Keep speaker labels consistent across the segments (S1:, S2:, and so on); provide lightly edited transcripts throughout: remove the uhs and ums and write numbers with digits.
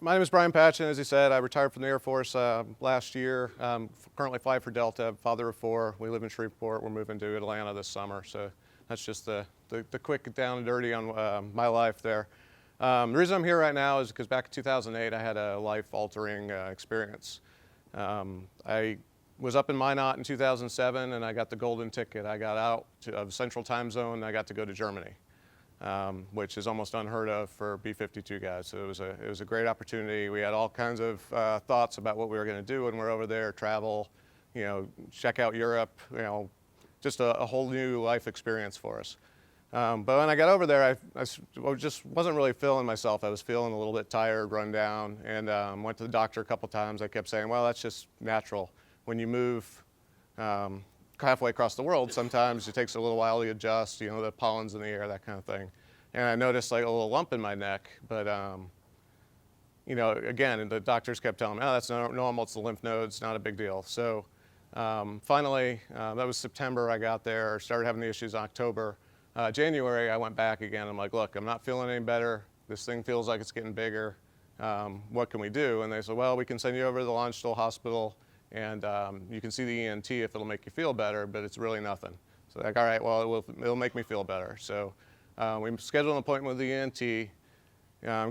S1: My name is Brian Patchen. As he said, I retired from the Air Force last year. Currently fly for Delta, father of four. We live in Shreveport. We're moving to Atlanta this summer. So that's just the quick down and dirty on my life there. The reason I'm here right now is because back in 2008, I had a life-altering experience. I was up in Minot in 2007, and I got the golden ticket. I got out of Central Time Zone, and I got to go to Germany. Which is almost unheard of for B-52 guys. So it was a great opportunity. We had all kinds of thoughts about what we were going to do when we're over there, travel, check out Europe, just a whole new life experience for us. But when I got over there, I just wasn't really feeling myself. I was feeling a little bit tired, run down, and went to the doctor a couple times. I kept saying, well, that's just natural. When you move halfway across the world, sometimes it takes a little while to adjust, the pollen's in the air, that kind of thing. And I noticed like a little lump in my neck, but again, and the doctors kept telling me, oh, that's normal, it's the lymph nodes, not a big deal. So finally, that was September, I got there, started having the issues in October. January, I went back again. I'm like, look, I'm not feeling any better. This thing feels like it's getting bigger. What can we do? And they said, well, we can send you over to the Lonsdale Hospital, and you can see the ENT if it'll make you feel better, but it's really nothing. So like, all right, well, it'll make me feel better. So we scheduled an appointment with the ENT,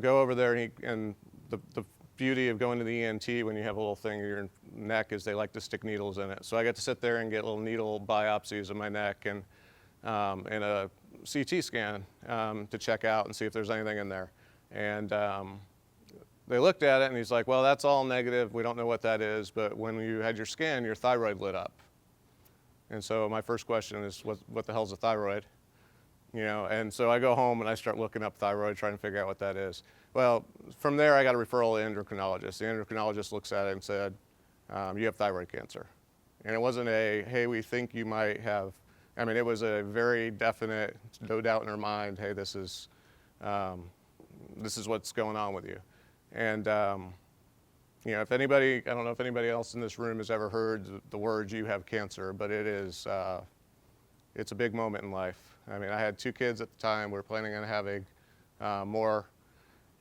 S1: go over there, and the beauty of going to the ENT when you have a little thing in your neck is they like to stick needles in it. So I got to sit there and get little needle biopsies of my neck and a CT scan to check out and see if there's anything in there. And they looked at it, and he's like, well, that's all negative. We don't know what that is, but when you had your scan, your thyroid lit up. And so my first question is, what the hell's a thyroid? And so I go home and I start looking up thyroid, trying to figure out what that is. Well, from there, I got a referral to the endocrinologist. The endocrinologist looks at it and said, you have thyroid cancer. And it wasn't hey, we think you might have. I mean, it was a very definite, no doubt in her mind, hey, this is what's going on with you. And, if anybody, I don't know if anybody else in this room has ever heard the words, you have cancer, but it's a big moment in life. I mean, I had two kids at the time. We were planning on having more.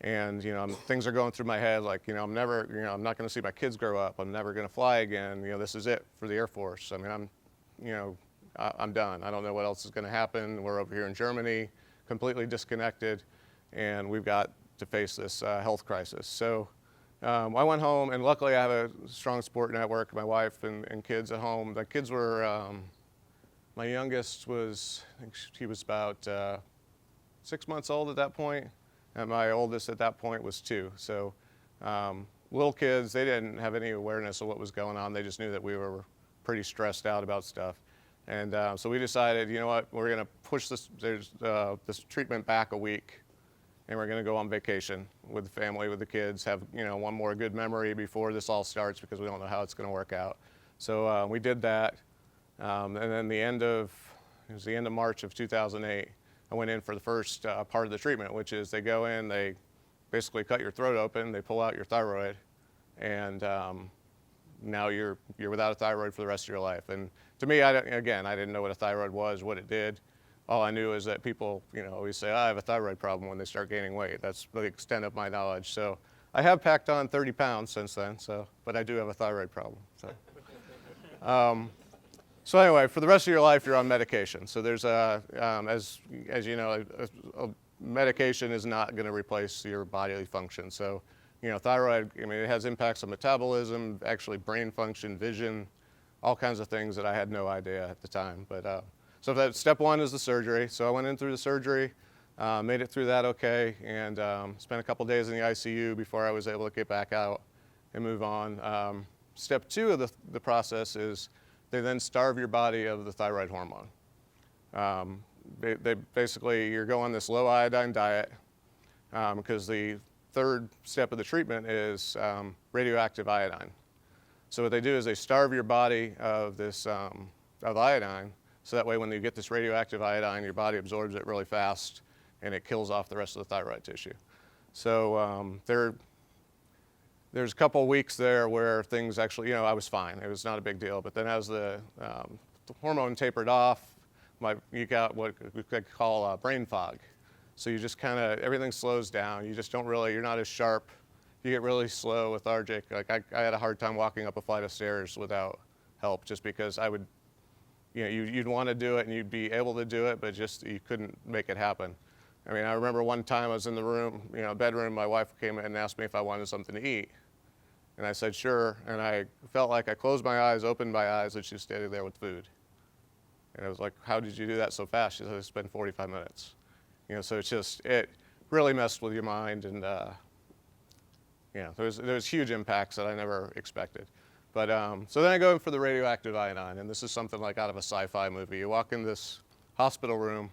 S1: And, things are going through my head like, I'm not going to see my kids grow up. I'm never going to fly again. This is it for the Air Force. I mean, I'm done. I don't know what else is going to happen. We're over here in Germany, completely disconnected, and we've got to face this health crisis. So I went home, and luckily I have a strong support network, my wife and kids at home. The kids were, my youngest was, I think he was about 6 months old at that point, and my oldest at that point was 2. So little kids, they didn't have any awareness of what was going on. They just knew that we were pretty stressed out about stuff. And so we decided, you know what, we're going to push this treatment back a week, and we're going to go on vacation with the family, with the kids, have one more good memory before this all starts, because we don't know how it's going to work out. So we did that, and then it was the end of March of 2008. I went in for the first part of the treatment, which is they go in, they basically cut your throat open, they pull out your thyroid, and now you're without a thyroid for the rest of your life. And to me, I didn't know what a thyroid was, what it did. All I knew is that people, always say, I have a thyroid problem when they start gaining weight. That's the extent of my knowledge. So I have packed on 30 pounds since then, but I do have a thyroid problem. So anyway, for the rest of your life, you're on medication. So there's as you know, a medication is not going to replace your bodily function. So, thyroid, I mean, it has impacts on metabolism, actually brain function, vision, all kinds of things that I had no idea at the time. But so that step one is the surgery. So I went in through the surgery, made it through that okay, and spent a couple days in the ICU before I was able to get back out and move on. Step two of the process is they then starve your body of the thyroid hormone. They basically, you're going this low iodine diet because the third step of the treatment is radioactive iodine. So what they do is they starve your body of this of iodine, so that way when you get this radioactive iodine, your body absorbs it really fast and it kills off the rest of the thyroid tissue. So there's a couple of weeks there where things actually, I was fine. It was not a big deal. But then as the hormone tapered off, you got what we could call brain fog. So you just kind of, everything slows down. You just don't really, you're not as sharp. you get really slow, lethargic. Like I had a hard time walking up a flight of stairs without help, just because I would, you'd want to do it and you'd be able to do it, but just you couldn't make it happen. I mean, I remember one time I was in the room, bedroom, my wife came in and asked me if I wanted something to eat. And I said, sure, and I felt like I closed my eyes, opened my eyes, and she was standing there with food. And I was like, how did you do that so fast? She said, it's been 45 minutes. So it really messed with your mind, and there's huge impacts that I never expected. But so then I go in for the radioactive iodine, and this is something like out of a sci-fi movie. You walk in this hospital room,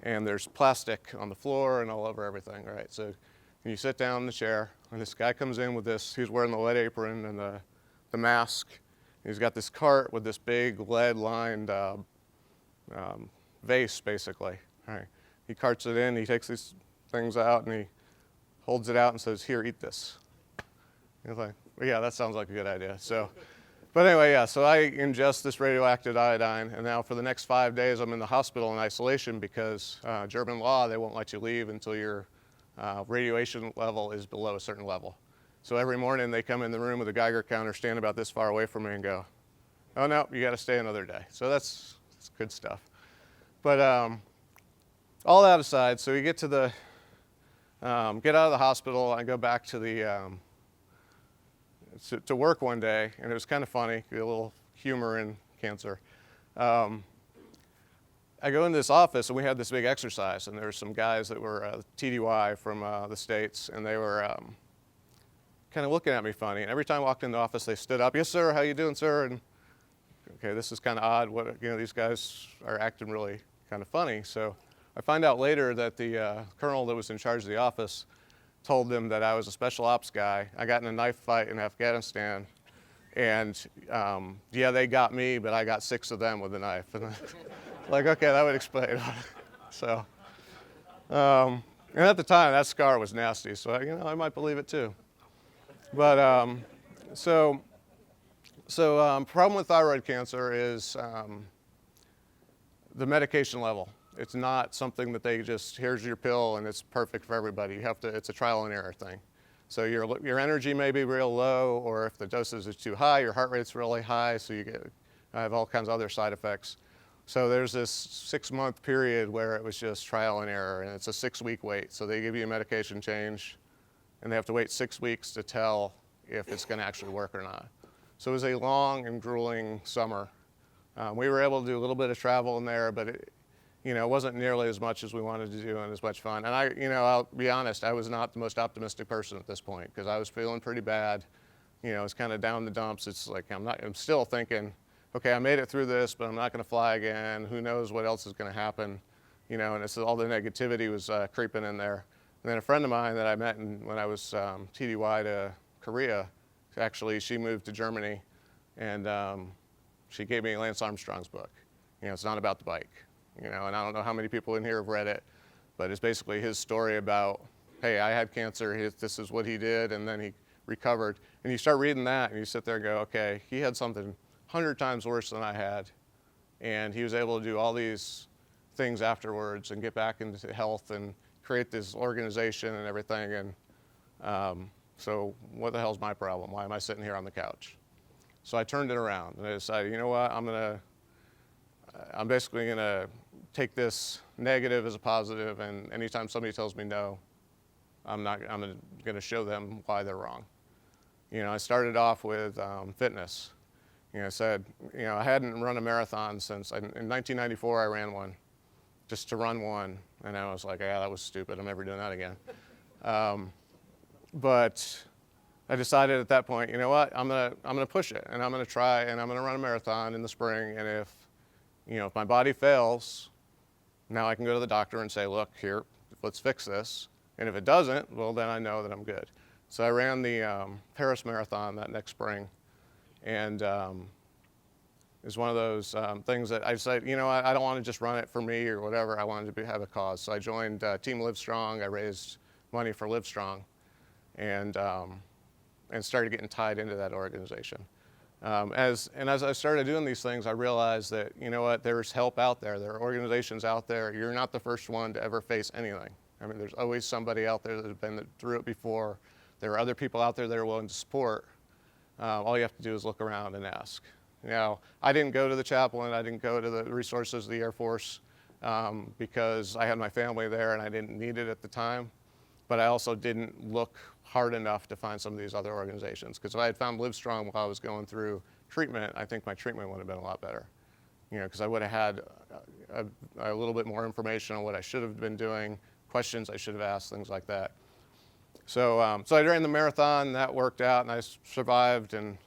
S1: and there's plastic on the floor and all over everything, right? So you sit down in the chair, and this guy comes in with this, he's wearing the lead apron and the mask. He's got this cart with this big lead-lined vase, basically. All right. He carts it in, he takes these things out, and he holds it out and says, here, eat this. He's like, well, yeah, that sounds like a good idea. But anyway, yeah, so I ingest this radioactive iodine, and now for the next 5 days I'm in the hospital in isolation because German law, they won't let you leave until your radiation level is below a certain level. So every morning they come in the room with a Geiger counter, stand about this far away from me and go, oh no, you got to stay another day. So that's good stuff. But all that aside, so we get to get out of the hospital. I go back to to work one day, and it was kind of funny, a little humor in cancer. I go into this office, and we had this big exercise, and there were some guys that were TDY from the States, and they were kind of looking at me funny. And every time I walked in the office, they stood up, yes, sir, how you doing, sir? And okay, this is kind of odd. These guys are acting really kind of funny. So I find out later that the colonel that was in charge of the office told them that I was a special ops guy. I got in a knife fight in Afghanistan, and yeah, they got me, but I got 6 of them with a knife. And like, okay, that would explain. So, and at the time, that scar was nasty, so I might believe it too. But problem with thyroid cancer is the medication level. It's not something that they just, here's your pill and it's perfect for everybody. It's a trial and error thing. So your energy may be real low, or if the dosage is too high, your heart rate's really high, so you have all kinds of other side effects. So there's this 6-month period where it was just trial and error, and it's a 6-week wait. So they give you a medication change, and they have to wait 6 weeks to tell if it's going to actually work or not. So it was a long and grueling summer. We were able to do a little bit of travel in there, but it wasn't nearly as much as we wanted to do and as much fun. And I'll be honest, I was not the most optimistic person at this point because I was feeling pretty bad. It's kind of down in the dumps. It's like I'm still thinking, okay, I made it through this, but I'm not going to fly again. Who knows what else is going to happen? And it's all the negativity was creeping in there. And then a friend of mine that I met when I was TDY to Korea, actually, she moved to Germany, and she gave me Lance Armstrong's book. It's not about the bike. And I don't know how many people in here have read it, but it's basically his story about, hey, I had cancer, this is what he did, and then he recovered. And you start reading that, and you sit there and go, okay, he had something 100 times worse than I had, and he was able to do all these things afterwards and get back into health and create this organization and everything. And so what the hell's my problem? Why am I sitting here on the couch? So I turned it around, and I decided, you know what, I'm basically going to take this negative as a positive, and anytime somebody tells me no, I'm going to show them why they're wrong. I started off with fitness. I said, I hadn't run a marathon since, in 1994 I ran one, just to run one, and I was like, yeah, that was stupid, I'm never doing that again. But I decided at that point, you know what, I'm gonna push it, and I'm gonna try, and I'm gonna run a marathon in the spring, and if my body fails, now I can go to the doctor and say, look, here, let's fix this. And if it doesn't, well, then I know that I'm good. So I ran the Paris Marathon that next spring, and it's one of those things that I said, I don't want to just run it for me or whatever. I wanted to have a cause. So I joined Team Livestrong. I raised money for Livestrong, and started getting tied into that organization. As I started doing these things, I realized that, there's help out there. There are organizations out there. You're not the first one to ever face anything. I mean, there's always somebody out there that has been through it before. there are other people out there that are willing to support. All you have to do is look around and ask. I didn't go to the chaplain, I didn't go to the resources of the Air Force because I had my family there and I didn't need it at the time. But I also didn't look hard enough to find some of these other organizations. Because if I had found Livestrong while I was going through treatment, I think my treatment would have been a lot better. Because I would have had a little bit more information on what I should have been doing, questions I should have asked, things like that. So I ran the marathon, and that worked out, and I survived and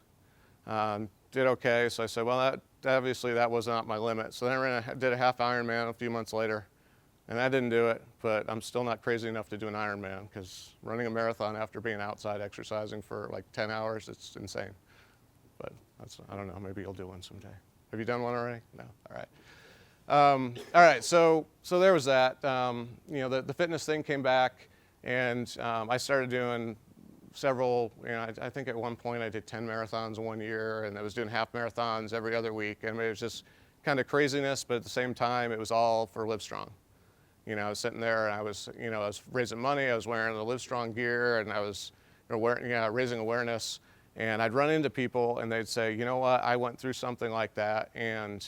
S1: did okay. So I said, well, obviously that was not my limit. So then I did a half Ironman a few months later. And I didn't do it, but I'm still not crazy enough to do an Ironman because running a marathon after being outside exercising for like 10 hours, it's insane. But I don't know, maybe you'll do one someday. Have you done one already? No, all right. All right, so there was that. The fitness thing came back, and I started doing several, I think at one point I did 10 marathons in 1 year, and I was doing half marathons every other week. I mean, it was just kind of craziness, but at the same time, it was all for Livestrong. I was sitting there and I was raising money, I was wearing the Livestrong gear, and I was raising awareness. And I'd run into people and they'd say, you know what, I went through something like that and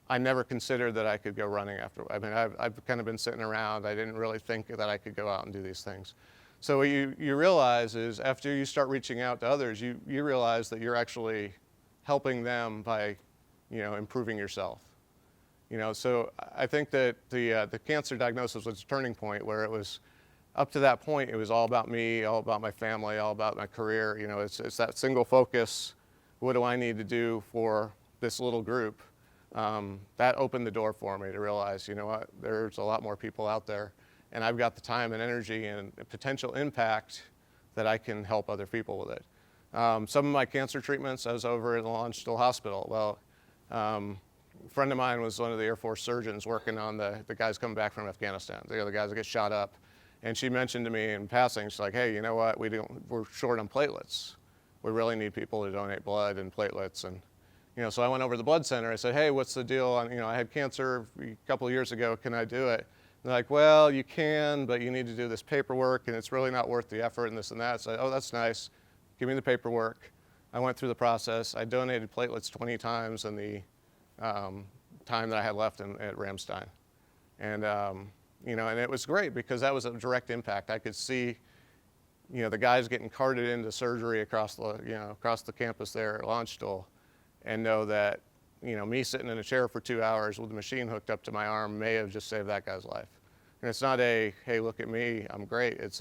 S1: I never considered that I could go running after. I mean, I've kind of been sitting around, I didn't really think that I could go out and do these things. So what you realize is after you start reaching out to others, you realize that you're actually helping them by, improving yourself. So I think that the cancer diagnosis was a turning point where it was, up to that point, it was all about me, all about my family, all about my career. It's that single focus. What do I need to do for this little group? That opened the door for me to realize, you know what, there's a lot more people out there, and I've got the time and energy and potential impact that I can help other people with it. Some of my cancer treatments, I was over at the Barksdale hospital. Well, a friend of mine was one of the Air Force surgeons working on the guys coming back from Afghanistan, the other guys that get shot up. And she mentioned to me in passing, she's like, hey, you know what, we're short on platelets. We really need people to donate blood and platelets. And, so I went over to the blood center. I said, hey, what's the deal? I had cancer a couple of years ago. Can I do it? And they're like, well, you can, but you need to do this paperwork, and it's really not worth the effort and this and that. So I said, oh, that's nice. Give me the paperwork. I went through the process. I donated platelets 20 times in the time that I had left at Ramstein. And, and it was great because that was a direct impact. I could see, the guys getting carted into surgery across the campus there at Barksdale, and know that, me sitting in a chair for 2 hours with the machine hooked up to my arm may have just saved that guy's life. And it's not hey, look at me, I'm great. It's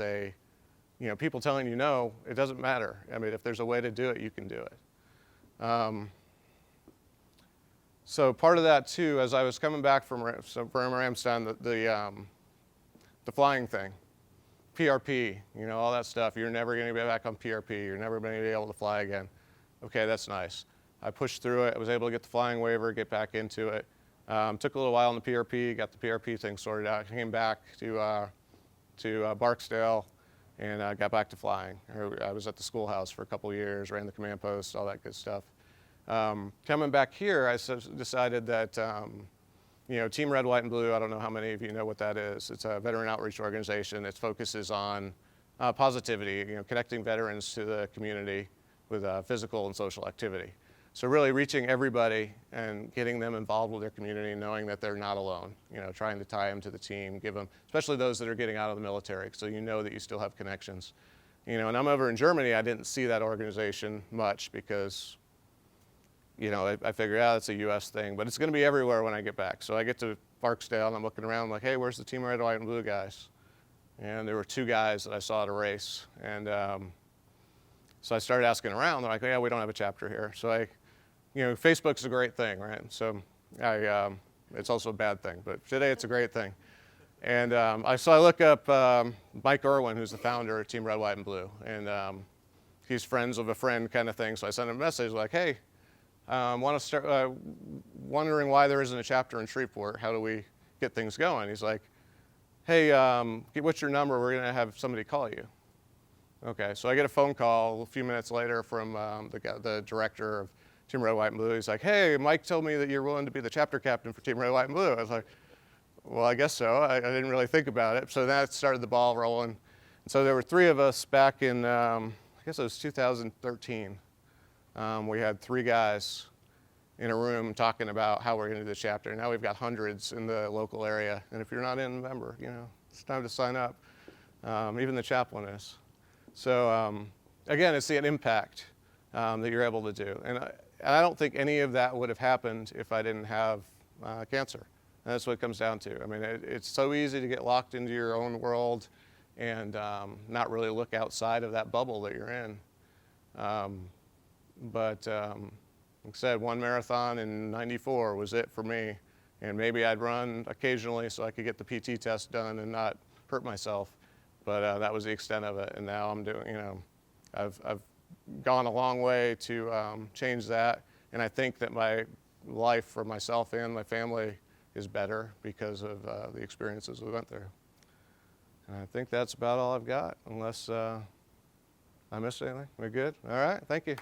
S1: people telling you no, it doesn't matter. I mean, if there's a way to do it, you can do it. So part of that too, as I was coming back from Ramstein, the flying thing, PRP, all that stuff, you're never going to be back on PRP, you're never going to be able to fly again. Okay, that's nice. I pushed through it, I was able to get the flying waiver, get back into it. Took a little while on the PRP, got the PRP thing sorted out, came back to Barksdale, and got back to flying. I was at the schoolhouse for a couple of years, ran the command post, all that good stuff. Coming back here, I decided that, Team Red, White, and Blue, I don't know how many of you know what that is. It's a veteran outreach organization. It focuses on positivity, connecting veterans to the community with physical and social activity. So really reaching everybody and getting them involved with their community, knowing that they're not alone, trying to tie them to the team, give them, especially those that are getting out of the military, so you know that you still have connections. And I'm over in Germany, I didn't see that organization much because, I figured out it's a US thing, but it's going to be everywhere when I get back. So I get to Barksdale and I'm looking around, I'm like, hey, where's the Team Red, White, and Blue guys? And there were 2 guys that I saw at a race. And so I started asking around. They're like, yeah, we don't have a chapter here. So Facebook's a great thing, right? So it's also a bad thing, but today it's a great thing. And so I look up Mike Irwin, who's the founder of Team Red, White, and Blue. And he's friends of a friend kind of thing. So I sent him a message like, hey, want to start wondering why there isn't a chapter in Shreveport. How do we get things going? He's like, hey, what's your number? We're going to have somebody call you. Okay, so I get a phone call a few minutes later from the director of Team Red, White, and Blue. He's like, hey, Mike told me that you're willing to be the chapter captain for Team Red, White, and Blue. I was like, well, I guess so. I didn't really think about it. So that started the ball rolling. And So there were 3 of us back in, I guess it was 2013. We had 3 guys in a room talking about how we're going to do the chapter. Now we've got hundreds in the local area. And if you're not in a member, it's time to sign up. Even the chaplain is. So again, it's an impact that you're able to do. And I don't think any of that would have happened if I didn't have cancer. And that's what it comes down to. I mean, it's so easy to get locked into your own world and not really look outside of that bubble that you're in. But like I said, 1 marathon in '94 was it for me. And maybe I'd run occasionally so I could get the PT test done and not hurt myself. But that was the extent of it. And now I'm doing, I've gone a long way to change that. And I think that my life for myself and my family is better because of the experiences we went through. And I think that's about all I've got, unless I missed anything. We're good? All right, thank you.